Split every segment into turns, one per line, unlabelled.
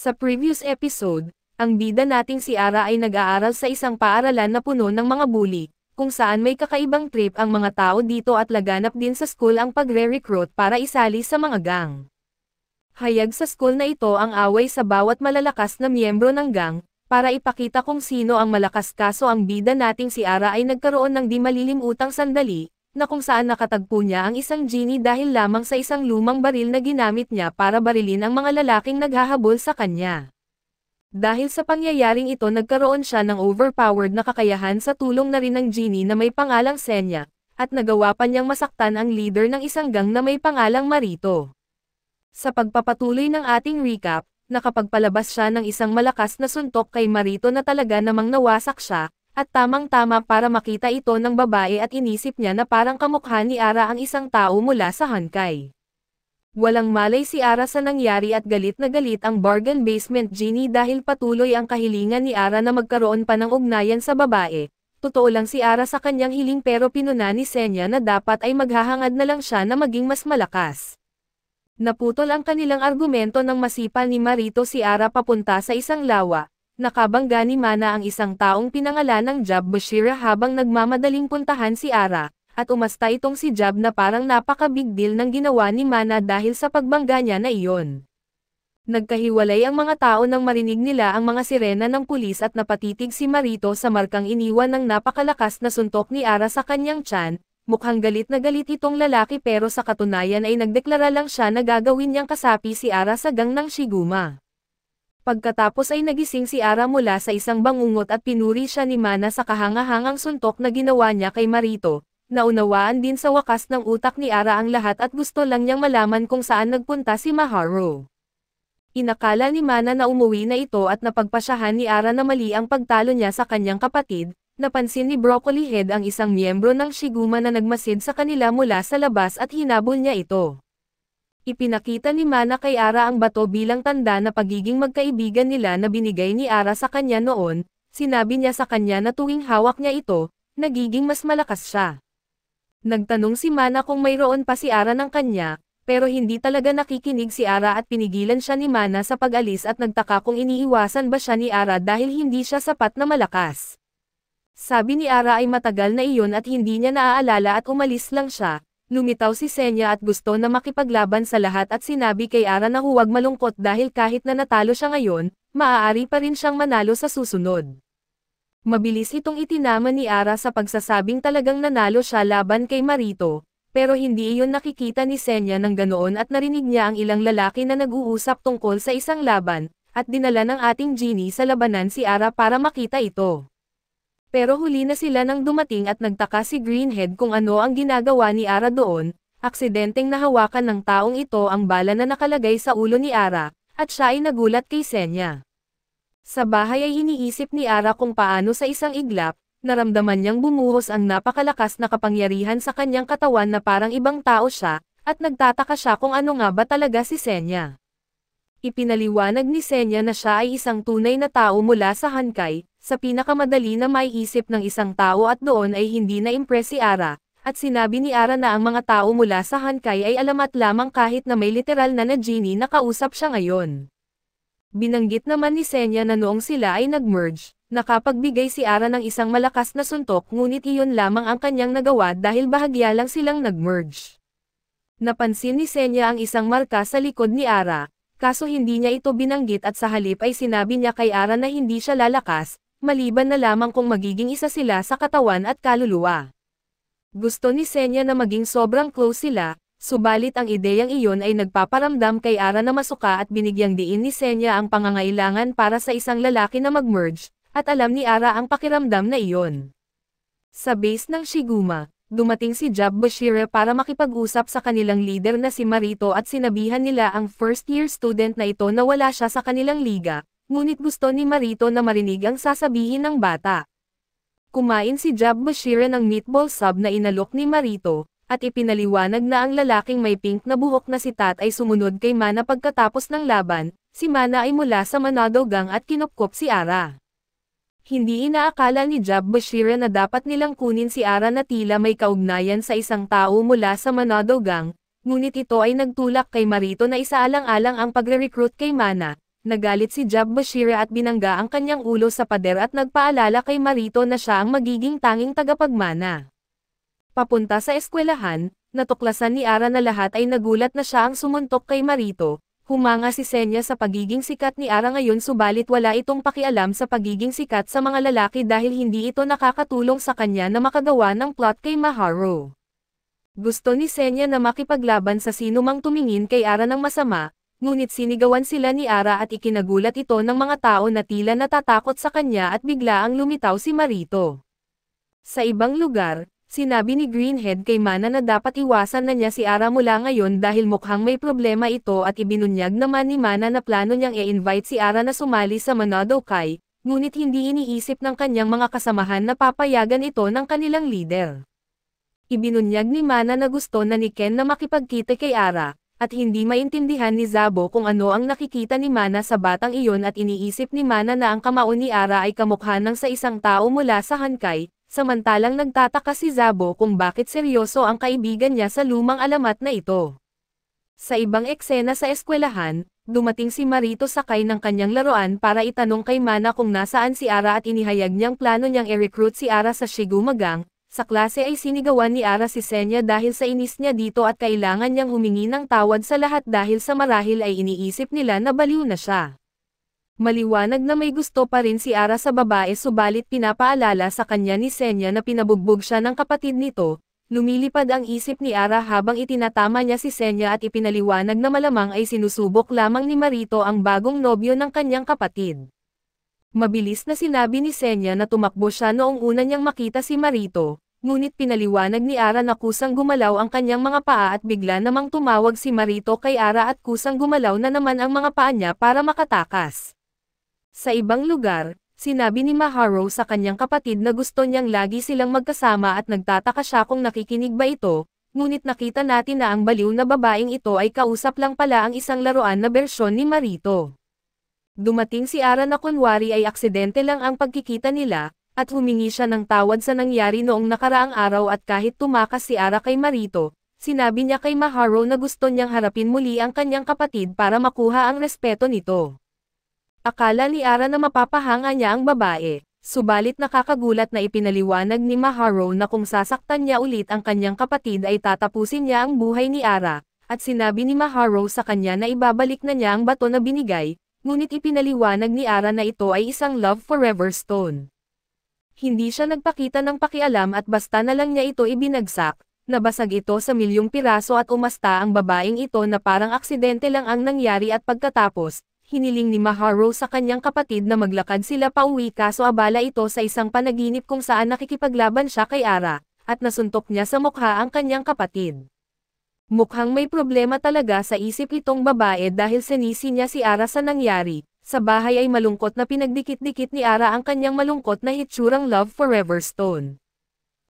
Sa previous episode, ang bida nating si Ara ay nag-aaral sa isang paaralan na puno ng mga bully, kung saan may kakaibang trip ang mga tao dito at laganap din sa school ang pagre-recruit para isali sa mga gang. Hayag sa school na ito ang away sa bawat malalakas na miyembro ng gang, para ipakita kung sino ang malakas, kaso ang bida nating si Ara ay nagkaroon ng di malilimutang sandali, na kung saan nakatagpo niya ang isang genie dahil lamang sa isang lumang baril na ginamit niya para barilin ang mga lalaking naghahabol sa kanya. Dahil sa pangyayaring ito nagkaroon siya ng overpowered na kakayahan sa tulong na rin ng genie na may pangalang Senya, at nagawa pa niyang masaktan ang leader ng isang gang na may pangalang Marito. Sa pagpapatuloy ng ating recap, nakapagpalabas siya ng isang malakas na suntok kay Marito na talaga namang nawasak siya, at tamang-tama para makita ito ng babae at inisip niya na parang kamukha ni Ara ang isang tao mula sa Hankai. Walang malay si Ara sa nangyari at galit na galit ang bargain basement genie dahil patuloy ang kahilingan ni Ara na magkaroon pa ng ugnayan sa babae. Totoo lang si Ara sa kanyang hiling pero pinuna ni Senya na dapat ay maghahangad na lang siya na maging mas malakas. Naputol ang kanilang argumento nang masipa ni Marito si Ara papunta sa isang lawa. Nakabangga ni Mana ang isang taong pinangalan ng Jab Bashira habang nagmamadaling puntahan si Ara, at umasta itong si Jab na parang napaka-big deal ng ginawa ni Mana dahil sa pagbangga niya na iyon. Nagkahiwalay ang mga tao nang marinig nila ang mga sirena ng pulis at napatitig si Marito sa markang iniwan ng napakalakas na suntok ni Ara sa kanyang tiyan. Mukhang galit na galit itong lalaki pero sa katunayan ay nagdeklara lang siya na gagawin niyang kasapi si Ara sa gang ng Shiguma. Pagkatapos ay nagising si Ara mula sa isang bangungot at pinuri siya ni Mana sa kahangahangang suntok na ginawa niya kay Marito. Naunawaan din sa wakas ng utak ni Ara ang lahat at gusto lang niyang malaman kung saan nagpunta si Maharu. Inakala ni Mana na umuwi na ito at napagpasyahan ni Ara na mali ang pagtalo niya sa kanyang kapatid. Napansin ni Broccoli Head ang isang miyembro ng Shiguma na nagmasid sa kanila mula sa labas at hinabol niya ito. Ipinakita ni Mana kay Ara ang bato bilang tanda na pagiging magkaibigan nila na binigay ni Ara sa kanya noon. Sinabi niya sa kanya na tuwing hawak niya ito, nagiging mas malakas siya. Nagtanong si Mana kung mayroon pa si Ara ng kanya, pero hindi talaga nakikinig si Ara at pinigilan siya ni Mana sa pag-alis at nagtaka kung iniiwasan ba siya ni Ara dahil hindi siya sapat na malakas. Sabi ni Ara ay matagal na iyon at hindi niya naaalala at umalis lang siya. Lumitaw si Senya at gusto na makipaglaban sa lahat at sinabi kay Ara na huwag malungkot dahil kahit na natalo siya ngayon, maaari pa rin siyang manalo sa susunod. Mabilis itong itinama ni Ara sa pagsasabing talagang nanalo siya laban kay Marito, pero hindi iyon nakikita ni Senya ng ganoon at narinig niya ang ilang lalaki na nag-uusap tungkol sa isang laban, at dinala ng ating genie sa labanan si Ara para makita ito. Pero huli na sila nang dumating at nagtaka si Greenhead kung ano ang ginagawa ni Ara doon. Aksidenteng nahawakan ng taong ito ang bala na nakalagay sa ulo ni Ara, at siya ay nagulat kay Senya. Sa bahay ay iniisip ni Ara kung paano sa isang iglap, naramdaman niyang bumuhos ang napakalakas na kapangyarihan sa kanyang katawan na parang ibang tao siya, at nagtataka siya kung ano nga ba talaga si Senya. Ipinaliwanag ni Senya na siya ay isang tunay na tao mula sa Hankai, sa pinakamadali na maiisip ng isang tao at doon ay hindi na-impress si Ara, at sinabi ni Ara na ang mga tao mula sa Hankai ay alamat lamang kahit na may literal na genie na kausap siya ngayon. Binanggit naman ni Senya na noong sila ay nag-merge, nakapagbigay si Ara ng isang malakas na suntok ngunit iyon lamang ang kanyang nagawa dahil bahagya lang silang nag-merge. Napansin ni Senya ang isang marka sa likod ni Ara, kaso hindi niya ito binanggit at sa halip ay sinabi niya kay Ara na hindi siya lalakas, maliban na lamang kung magiging isa sila sa katawan at kaluluwa. Gusto ni Senya na maging sobrang close sila, subalit ang ideyang iyon ay nagpaparamdam kay Ara na masuka at binigyang diin ni Senya ang pangangailangan para sa isang lalaki na mag-merge, at alam ni Ara ang pakiramdam na iyon. Sa base ng Shiguma, dumating si Jab Bashira para makipag-usap sa kanilang leader na si Marito at sinabihan nila ang first-year student na ito na wala siya sa kanilang liga, ngunit gusto ni Marito na marinig ang sasabihin ng bata. Kumain si Jab Bashira ng meatball sub na inalok ni Marito, at ipinaliwanag na ang lalaking may pink na buhok na si Tat ay sumunod kay Mana pagkatapos ng laban. Si Mana ay mula sa Manado Gang at kinupkop si Ara. Hindi inaakala ni Jab Bashira na dapat nilang kunin si Ara na tila may kaugnayan sa isang tao mula sa Manado Gang, ngunit ito ay nagtulak kay Marito na isaalang-alang ang pagre-recruit kay Mana. nagalit si Jab Bashira at binangga ang kanyang ulo sa pader at nagpaalala kay Marito na siya ang magiging tanging tagapagmana. Papunta sa eskwelahan, natuklasan ni Ara na lahat ay nagulat na siya ang sumuntok kay Marito. Humanga si Senya sa pagiging sikat ni Ara ngayon subalit wala itong pakialam sa pagiging sikat sa mga lalaki dahil hindi ito nakakatulong sa kanya na makagawa ng plot kay Maharu. Gusto ni Senya na makipaglaban sa sinumang tumingin kay Ara ng masama, ngunit sinigawan sila ni Ara at ikinagulat ito ng mga tao na tila natatakot sa kanya at biglaang lumitaw si Marito. Sa ibang lugar, sinabi ni Greenhead kay Mana na dapat iwasan na niya si Ara mula ngayon dahil mukhang may problema ito at ibinunyag naman ni Mana na plano niyang i-invite si Ara na sumali sa Monodokai, ngunit hindi iniisip ng kanyang mga kasamahan na papayagan ito ng kanilang leader. Ibinunyag ni Mana na gusto na ni Ken na makipagkita kay Ara, at hindi maintindihan ni Zabo kung ano ang nakikita ni Mana sa batang iyon at iniisip ni Mana na ang kamao ni Ara ay kamukha ng sa isang tao mula sa Hankai. Samantalang nagtataka si Zabo kung bakit seryoso ang kaibigan niya sa lumang alamat na ito. Sa ibang eksena sa eskwelahan, dumating si Marito sakay ng kanyang laruan para itanong kay Mana kung nasaan si Ara at inihayag niyang plano niyang i-recruit si Ara sa Shigumagang. Sa klase ay sinigawan ni Ara si Senya dahil sa inis niya dito at kailangan niyang humingi ng tawad sa lahat dahil sa marahil ay iniisip nila na baliw na siya. Maliwanag na may gusto pa rin si Ara sa babae subalit pinapaalala sa kanya ni Senya na pinabugbog siya ng kapatid nito. Lumilipad ang isip ni Ara habang itinatama niya si Senya at ipinaliwanag na malamang ay sinusubok lamang ni Marito ang bagong nobyo ng kanyang kapatid. Mabilis na sinabi ni Senya na tumakbo siya noong una niyang makita si Marito, ngunit pinaliwanag ni Ara na kusang gumalaw ang kanyang mga paa at bigla namang tumawag si Marito kay Ara at kusang gumalaw na naman ang mga paa niya para makatakas. Sa ibang lugar, sinabi ni Maharu sa kanyang kapatid na gusto niyang lagi silang magkasama at nagtataka siya kung nakikinig ba ito, ngunit nakita natin na ang baliw na babaeng ito ay kausap lang pala ang isang laruan na bersyon ni Marito. Dumating si Ara na kunwari ay aksidente lang ang pagkikita nila, at humingi siya ng tawad sa nangyari noong nakaraang araw at kahit tumakas si Ara kay Marito, sinabi niya kay Maharu na gusto niyang harapin muli ang kanyang kapatid para makuha ang respeto nito. Akala ni Ara na mapapahanga niya ang babae, subalit nakakagulat na ipinaliwanag ni Maharu na kung sasaktan niya ulit ang kanyang kapatid ay tatapusin niya ang buhay ni Ara, at sinabi ni Maharu sa kanya na ibabalik na niya ang bato na binigay, ngunit ipinaliwanag ni Ara na ito ay isang love forever stone. Hindi siya nagpakita ng pakialam at basta na lang niya ito ibinagsak, nabasag ito sa milyong piraso at umasta ang babaeng ito na parang aksidente lang ang nangyari at pagkatapos, hiniling ni Maharu sa kanyang kapatid na maglakad sila pauwi kaso abala ito sa isang panaginip kung saan nakikipaglaban siya kay Ara, at nasuntok niya sa mukha ang kanyang kapatid. Mukhang may problema talaga sa isip itong babae dahil sinisi niya si Ara sa nangyari. Sa bahay ay malungkot na pinagdikit-dikit ni Ara ang kanyang malungkot na hitsurang Love Forever Stone.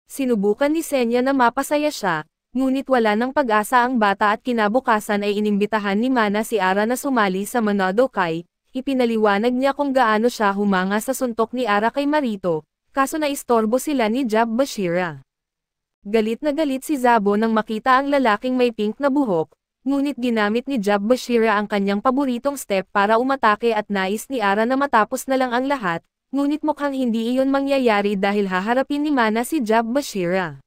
Sinubukan ni Senya na mapasaya siya, ngunit wala ng pag-asa ang bata at kinabukasan ay inimbitahan ni Mana si Ara na sumali sa Monodokai. Ipinaliwanag niya kung gaano siya humanga sa suntok ni Ara kay Marito, kaso naistorbo sila ni Jab Bashira. Galit na galit si Zabo nang makita ang lalaking may pink na buhok, ngunit ginamit ni Jab Bashira ang kanyang paboritong step para umatake at nais ni Ara na matapos na lang ang lahat, ngunit mukhang hindi iyon mangyayari dahil haharapin ni Mana si Jab Bashira.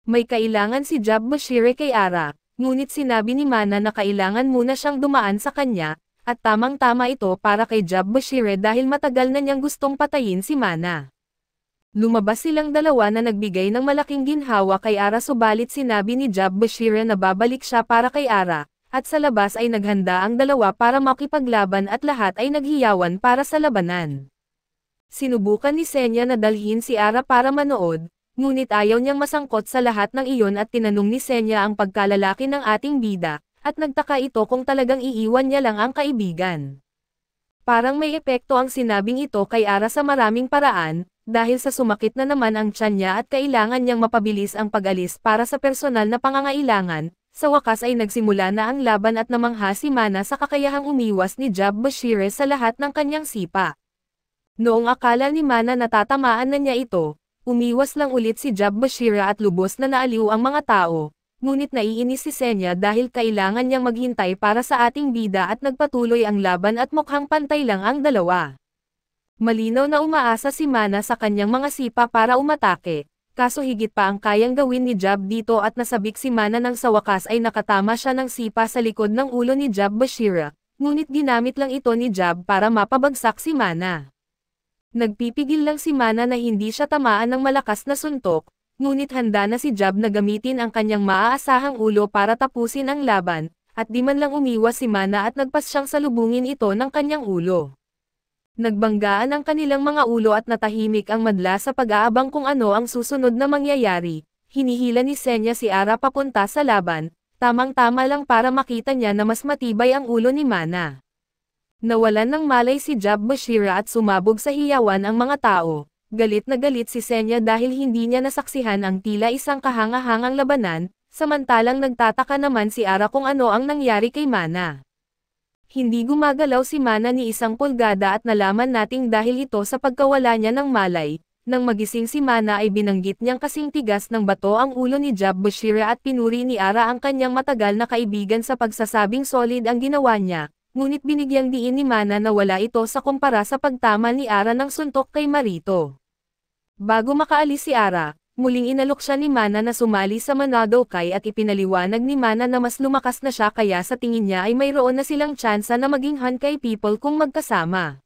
May kailangan si Jab Bashira kay Ara, ngunit sinabi ni Mana na kailangan muna siyang dumaan sa kanya, at tamang-tama ito para kay Jab Bashira dahil matagal na niyang gustong patayin si Mana. Lumabas silang dalawa na nagbigay ng malaking ginhawa kay Ara subalit sinabi ni Jab Bashira na babalik siya para kay Ara, at sa labas ay naghanda ang dalawa para makipaglaban at lahat ay naghiyawan para sa labanan. Sinubukan ni Senya na dalhin si Ara para manood, ngunit ayaw niyang masangkot sa lahat ng iyon at tinanong ni Senya ang pagkalalaki ng ating bida, at nagtaka ito kung talagang iiwan niya lang ang kaibigan. Parang may epekto ang sinabing ito kay Ara sa maraming paraan, dahil sa sumakit na naman ang tiyan niya at kailangan niyang mapabilis ang pag-alis para sa personal na pangangailangan, sa wakas ay nagsimula na ang laban at namangha si Mana sa kakayahang umiwas ni Jab Bashira sa lahat ng kanyang sipa. Noong akala ni Mana na tatamaan na niya ito, umiwas lang ulit si Jab Bashira at lubos na naaliw ang mga tao, ngunit naiinis si Senya dahil kailangan niyang maghintay para sa ating bida at nagpatuloy ang laban at mukhang pantay lang ang dalawa. Malinaw na umaasa si Mana sa kanyang mga sipa para umatake, kaso higit pa ang kayang gawin ni Jab dito at nasabik si Mana nang sa wakas ay nakatama siya ng sipa sa likod ng ulo ni Jab Bashira, ngunit ginamit lang ito ni Jab para mapabagsak si Mana. Nagpipigil lang si Mana na hindi siya tamaan ng malakas na suntok, ngunit handa na si Jab na gamitin ang kanyang maaasahang ulo para tapusin ang laban, at di man lang umiwas si Mana at nagpas siyang salubungin ito ng kanyang ulo. Nagbanggaan ang kanilang mga ulo at natahimik ang madla sa pag-aabang kung ano ang susunod na mangyayari. Hinihila ni Senya si Ara papunta sa laban, tamang-tama lang para makita niya na mas matibay ang ulo ni Mana. Nawalan ng malay si Jab Bashira at sumabog sa hiyawan ang mga tao. Galit na galit si Senya dahil hindi niya nasaksihan ang tila isang kahanga-hangang labanan, samantalang nagtataka naman si Ara kung ano ang nangyari kay Mana. Hindi gumagalaw si Mana ni isang pulgada at nalaman nating dahil ito sa pagkawala niya ng malay. Nang magising si Mana ay binanggit niyang kasing tigas ng bato ang ulo ni Jab Bashira at pinuri ni Ara ang kanyang matagal na kaibigan sa pagsasabing solid ang ginawa niya, ngunit binigyang diin ni Mana na wala ito sa kumpara sa pagtama ni Ara ng suntok kay Marito. Bago makaalis si Ara, muling inalok siya ni Mana na sumali sa Manadokai at ipinaliwanag ni Mana na mas lumakas na siya kaya sa tingin niya ay mayroon na silang tsansa na maging Honkai people kung magkasama.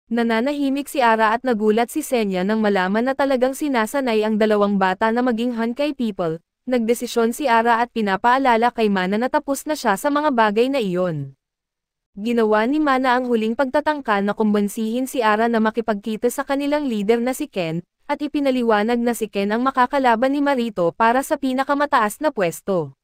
Nananahimik si Ara at nagulat si Senya nang malaman na talagang sinasanay ang dalawang bata na maging Honkai people. Nagdesisyon si Ara at pinapaalala kay Mana na tapos na siya sa mga bagay na iyon. Ginawa ni Mana ang huling pagtatangka na kumbansihin si Ara na makipagkita sa kanilang leader na si Ken, at ipinaliwanag na si Ken ang makakalaban ni Marito para sa pinakamataas na pwesto.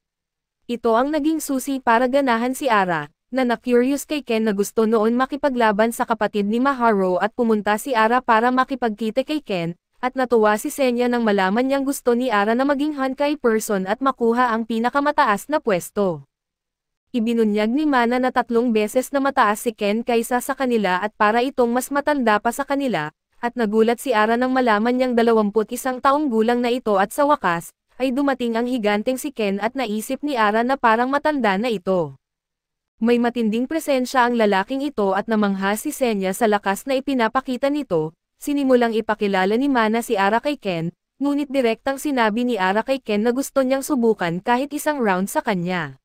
Ito ang naging susi para ganahan si Ara, na na-curious kay Ken na gusto noon makipaglaban sa kapatid ni Maharu at pumunta si Ara para makipagkita kay Ken, at natuwa si Senya nang malaman niyang gusto ni Ara na maging Honkai person at makuha ang pinakamataas na pwesto. Ibinunyag ni Mana na 3 beses na mataas si Ken kaysa sa kanila at para itong mas matanda pa sa kanila, at nagulat si Ara nang malaman niyang 21 taong gulang na ito at sa wakas, ay dumating ang higanteng si Ken at naisip ni Ara na parang matanda na ito. May matinding presensya ang lalaking ito at namangha si Senya sa lakas na ipinapakita nito, sinimulang ipakilala ni Mana si Ara kay Ken, ngunit direktang sinabi ni Ara kay Ken na gusto niyang subukan kahit isang round sa kanya.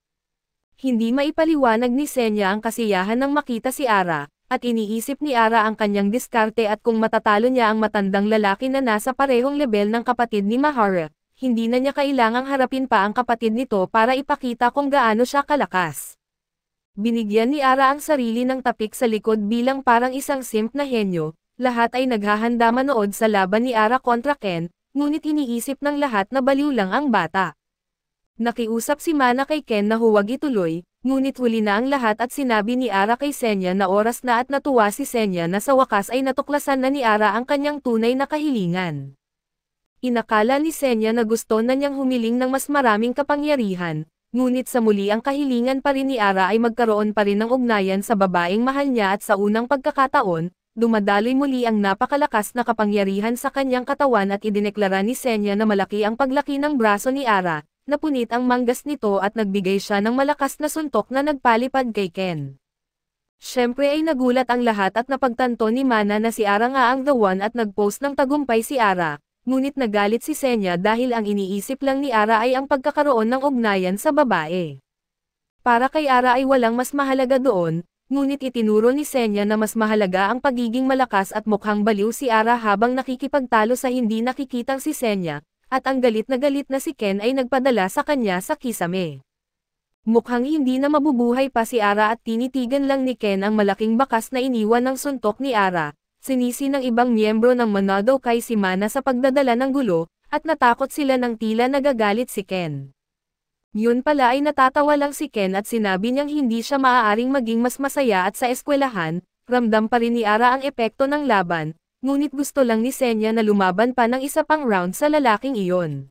Hindi maipaliwanag ni Senya ang kasiyahan nang makita si Ara, at iniisip ni Ara ang kanyang diskarte at kung matatalo niya ang matandang lalaki na nasa parehong level ng kapatid ni Mahara, hindi na niya kailangang harapin pa ang kapatid nito para ipakita kung gaano siya kalakas. Binigyan ni Ara ang sarili ng tapik sa likod bilang parang isang simp na henyo, lahat ay naghahanda manood sa laban ni Ara kontra Ken, ngunit iniisip ng lahat na baliw lang ang bata. Nakiusap si Mana kay Ken na huwag ituloy, ngunit huli na ang lahat at sinabi ni Ara kay Senya na oras na at natuwa si Senya na sa wakas ay natuklasan na ni Ara ang kanyang tunay na kahilingan. Inakala ni Senya na gusto na niyang humiling ng mas maraming kapangyarihan, ngunit sa muli ang kahilingan pa rin ni Ara ay magkaroon pa rin ng ugnayan sa babaeng mahal niya at sa unang pagkakataon, dumadaloy muli ang napakalakas na kapangyarihan sa kanyang katawan at idineklara ni Senya na malaki ang paglaki ng braso ni Ara. Napunit ang manggas nito at nagbigay siya ng malakas na suntok na nagpalipad kay Ken. Siyempre ay nagulat ang lahat at napagtanto ni Mana na si Ara nga ang the one at nagpost ng tagumpay si Ara, ngunit nagalit si Senya dahil ang iniisip lang ni Ara ay ang pagkakaroon ng ugnayan sa babae. Para kay Ara ay walang mas mahalaga doon, ngunit itinuro ni Senya na mas mahalaga ang pagiging malakas at mukhang baliw si Ara habang nakikipagtalo sa hindi nakikitang si Senya. At ang galit na si Ken ay nagpadala sa kanya sa kisame. Mukhang hindi na mabubuhay pa si Ara at tinitigan lang ni Ken ang malaking bakas na iniwan ng suntok ni Ara. Sinisi ng ibang miyembro ng Manadokai si Mana sa pagdadala ng gulo, at natakot sila ng tila nagagalit si Ken. Yun pala ay natatawa lang si Ken at sinabi niyang hindi siya maaaring maging mas masaya at sa eskwelahan, ramdam pa rin ni Ara ang epekto ng laban. Ngunit gusto lang ni Senya na lumaban pa ng isa pang round sa lalaking iyon.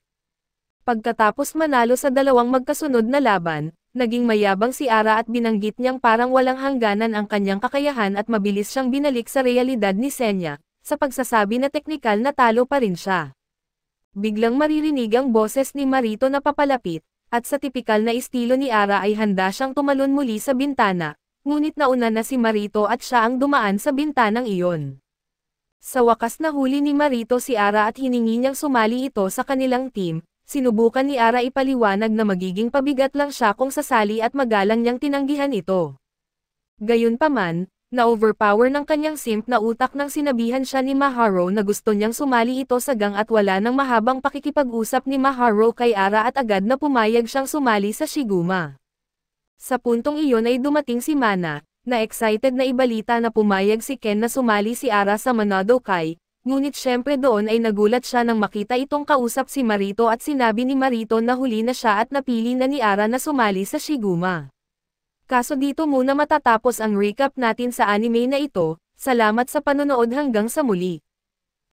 Pagkatapos manalo sa dalawang magkasunod na laban, naging mayabang si Ara at binanggit niyang parang walang hangganan ang kanyang kakayahan at mabilis siyang binalik sa realidad ni Senya, sa pagsasabi na teknikal na talo pa rin siya. Biglang maririnig ang boses ni Marito na papalapit, at sa tipikal na estilo ni Ara ay handa siyang tumalon muli sa bintana, ngunit nauna na si Marito at siya ang dumaan sa bintanang iyon. Sa wakas nahuli ni Marito si Ara at hiningi niyang sumali ito sa kanilang team. Sinubukan ni Ara ipaliwanag na magiging pabigat lang siya kung sasali at magalang niyang tinanggihan ito. Gayunpaman, na-overpower ng kanyang simp na utak nang sinabihan siya ni Maharu na gusto niyang sumali ito sa gang at wala nang mahabang pakikipag-usap ni Maharu kay Ara at agad na pumayag siyang sumali sa Shiguma. Sa puntong iyon ay dumating si Mana, na excited na ibalita na pumayag si Ken na sumali si Ara sa Manadokai. Ngunit syempre doon ay nagulat siya nang makita itong kausap si Marito at sinabi ni Marito na huli na siya at napili na ni Ara na sumali sa Shiguma. Kaso dito muna matatapos ang recap natin sa anime na ito. Salamat sa panonood hanggang sa muli.